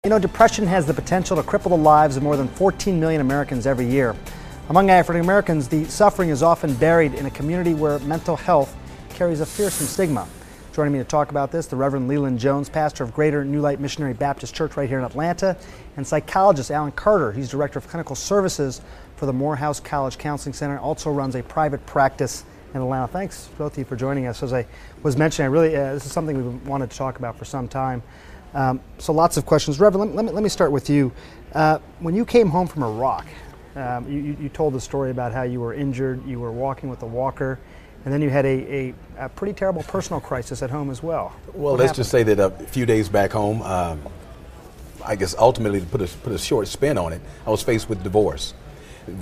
You know, depression has the potential to cripple the lives of more than 14 million Americans every year. Among African Americans, the suffering is often buried in a community where mental health carries a fearsome stigma. Joining me to talk about this, the Reverend Leland Jones, pastor of Greater New Light Missionary Baptist Church right here in Atlanta, and psychologist Alan Carter. He's director of clinical services for the Morehouse College Counseling Center, also runs a private practice in Atlanta. Thanks, both of you, for joining us. As I was mentioning, this is something we've wanted to talk about for some time. So lots of questions. Reverend, let me start with you. When you came home from Iraq, you told the story about how you were injured, you were walking with a walker, and then you had a pretty terrible personal crisis at home as well. Well, let's just say that a few days back home, I guess ultimately to put a short spin on it, I was faced with divorce.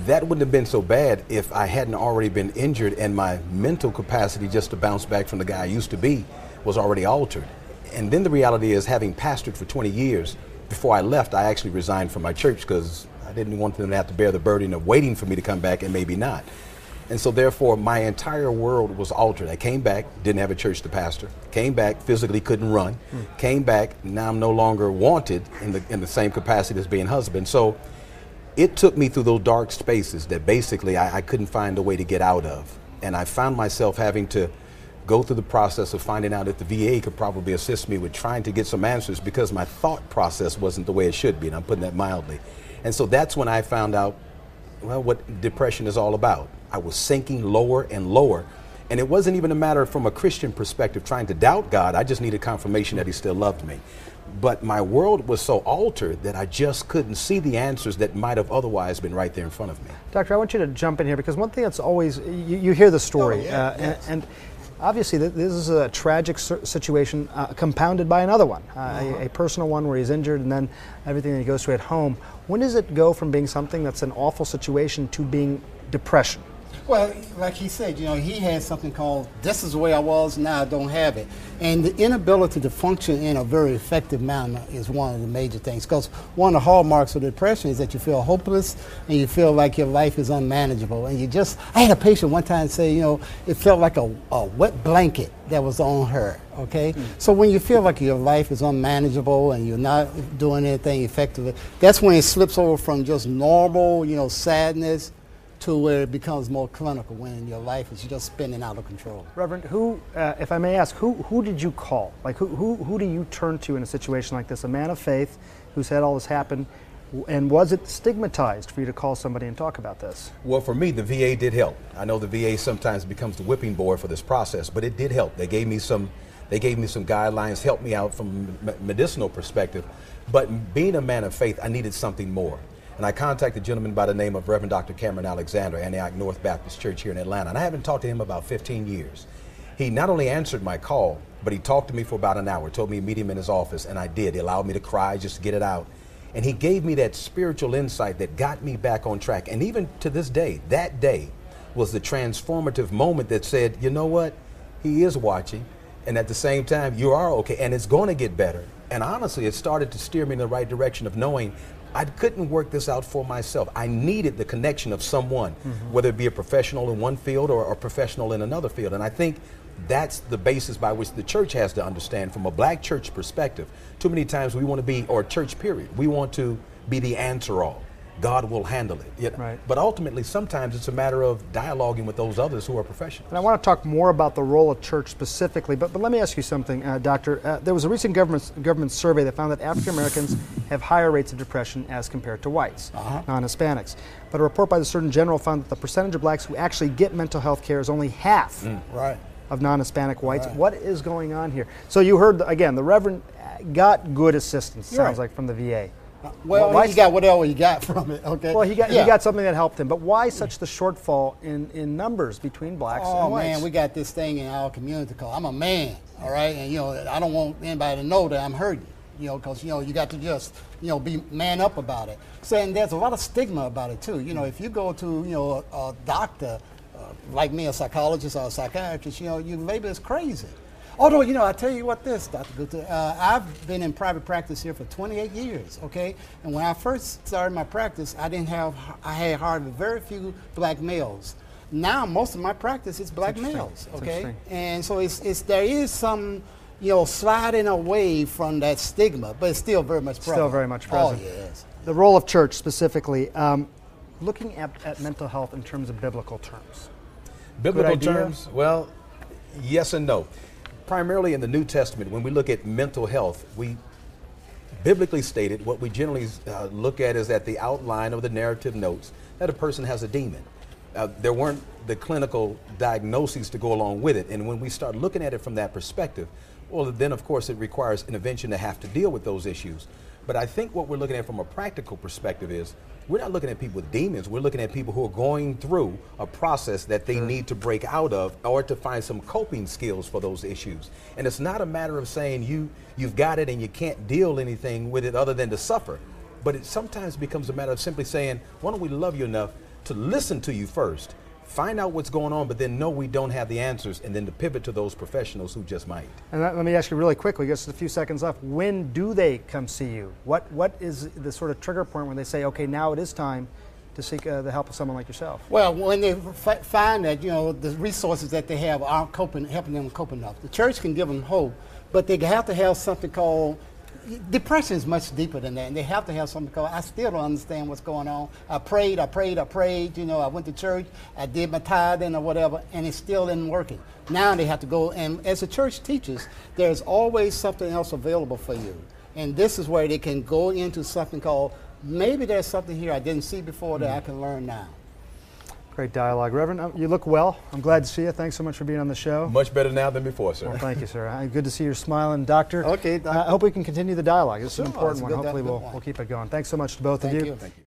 That wouldn't have been so bad if I hadn't already been injured and my mental capacity just to bounce back from the guy I used to be was already altered. And then the reality is, having pastored for 20 years, before I left, I actually resigned from my church because I didn't want them to have to bear the burden of waiting for me to come back and maybe not. And so therefore, my entire world was altered. I came back, didn't have a church to pastor, came back, physically couldn't run, came back, now I'm no longer wanted in the same capacity as being husband. So it took me through those dark spaces that basically I couldn't find a way to get out of. And I found myself having to go through the process of finding out if the VA could probably assist me with trying to get some answers because my thought process wasn't the way it should be, and I'm putting that mildly. And so that's when I found out, well, what depression is all about. I was sinking lower and lower, and it wasn't even a matter from a Christian perspective trying to doubt God. I just needed confirmation that he still loved me. But my world was so altered that I just couldn't see the answers that might have otherwise been right there in front of me. Doctor, I want you to jump in here because one thing that's always, you hear the story, yes. and obviously, this is a tragic situation compounded by another one, a personal one where he's injured and then everything that he goes through at home. When does it go from being something that's an awful situation to being depression? Well, like he said, you know, he had something called, this is the way I was, now I don't have it. And the inability to function in a very effective manner is one of the major things. Because one of the hallmarks of depression is that you feel hopeless and you feel like your life is unmanageable. And I had a patient one time say, you know, it felt like a wet blanket that was on her, okay? So when you feel like your life is unmanageable and you're not doing anything effectively, that's when it slips over from just normal, you know, sadness to where it becomes more clinical when your life is just spinning out of control. Reverend, who, if I may ask, who did you call? Like, who do you turn to in a situation like this? A man of faith who's had all this happen, and was it stigmatized for you to call somebody and talk about this? Well, for me, the VA did help. I know the VA sometimes becomes the whipping boy for this process, but it did help. They gave me some guidelines, helped me out from a medicinal perspective. But being a man of faith, I needed something more. And I contacted a gentleman by the name of Reverend Dr. Cameron Alexander, Antioch North Baptist Church here in Atlanta. And I haven't talked to him about 15 years. He not only answered my call, but he talked to me for about an hour, told me to meet him in his office, and I did. He allowed me to cry just to get it out. And he gave me that spiritual insight that got me back on track. And even to this day, that day was the transformative moment that said, you know what? He is watching. And at the same time, you are okay, and it's going to get better. And honestly, it started to steer me in the right direction of knowing I couldn't work this out for myself. I needed the connection of someone, whether it be a professional in one field or a professional in another field. And I think that's the basis by which the church has to understand from a black church perspective. Too many times we want to be, or church period, we want to be the answer all. God will handle it. Right. But ultimately, sometimes it's a matter of dialoguing with those others who are professionals. And I want to talk more about the role of church specifically, but let me ask you something, Doctor. There was a recent government survey that found that African Americans have higher rates of depression as compared to whites, non-Hispanics. But a report by the Surgeon General found that the percentage of blacks who actually get mental health care is only half of non-Hispanic whites. Right. What is going on here? So you heard, again, the Reverend got good assistance, sounds like, from the VA. Well, he got whatever he got from it, okay? Well, he got something that helped him. But why such the shortfall in numbers between blacks and whites? Oh, man, we got this thing in our community called, I'm a man, all right? And, you know, I don't want anybody to know that I'm hurting, you know, because, you know, you got to just, you know, be man up about it. So, and there's a lot of stigma about it, too. You know, if you go to, you know, a doctor, like me, a psychologist or a psychiatrist, you know, you label as crazy. Although, you know, I tell you what this, Dr. Gupta, I've been in private practice here for 28 years, okay? And when I first started my practice, I had hardly very few black males. Now, most of my practice is black males, okay? And so there is some, sliding away from that stigma, but it's still very much present. Still very much present. Oh, yes. The role of church specifically, looking at mental health in terms of biblical terms. Biblical terms, well, yes and no. Primarily in the New Testament, when we look at mental health, we biblically stated what we generally look at is at the outline of the narrative notes that a person has a demon. There weren't the clinical diagnoses to go along with it. And when we start looking at it from that perspective, well, then of course it requires intervention to have to deal with those issues. But I think what we're looking at from a practical perspective is we're not looking at people with demons. We're looking at people who are going through a process that they need to break out of or to find some coping skills for those issues. And it's not a matter of saying you've got it and you can't deal anything with it other than to suffer. But it sometimes becomes a matter of simply saying, why don't we love you enough to listen to you first, find out what's going on, but then know we don't have the answers, and then to pivot to those professionals who just might. And let me ask you really quickly, just a few seconds left, when do they come see you? What is the sort of trigger point when they say, okay, now it is time to seek the help of someone like yourself? Well, when they find that, the resources that they have aren't helping them cope enough. The church can give them hope, but they have to have something called, depression is much deeper than that, and they have to have something called, I still don't understand what's going on. I prayed, I went to church, I did my tithing or whatever, and it still isn't working. Now they have to go, and as the church teaches, there's always something else available for you. And this is where they can go into something called, maybe there's something here I didn't see before that I can learn now. Great dialogue. Reverend, you look well. I'm glad to see you. Thanks so much for being on the show. Much better now than before, sir. Well, thank you, sir. Good to see you're smiling. Doctor, Okay, doctor. I hope we can continue the dialogue. It's an Sure, important it's one. good, Hopefully good we'll one. keep it going. Thanks so much to both of you. Thank you.